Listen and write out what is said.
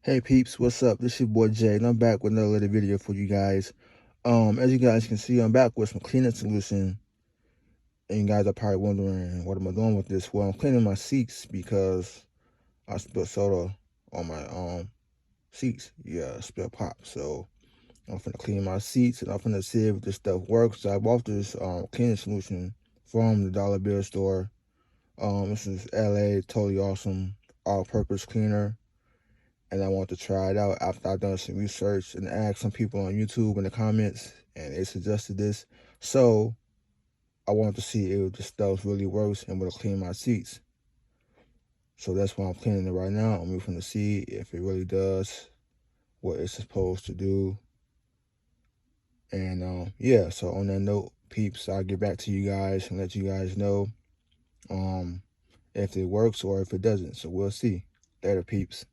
Hey peeps, what's up? This your boy Jay, and I'm back with another little video for you guys. As you guys can see, I'm back with some cleaning solution. And you guys are probably wondering, what am I doing with this? Well, I'm cleaning my seats because I spilled soda on my seats. Yeah, spilled pop. So I'm finna clean my seats, and I'm finna see if this stuff works. So I bought this cleaning solution from the Dollar Bill store. This is LA, totally awesome, all-purpose cleaner. And I want to try it out after I've done some research and asked some people on YouTube in the comments, and they suggested this. So I wanted to see if this stuff really works and will clean my seats. So that's why I'm cleaning it right now. I'm moving to see if it really does what it's supposed to do. And yeah, so on that note, peeps, I'll get back to you guys and let you guys know if it works or if it doesn't. So we'll see. Later, peeps.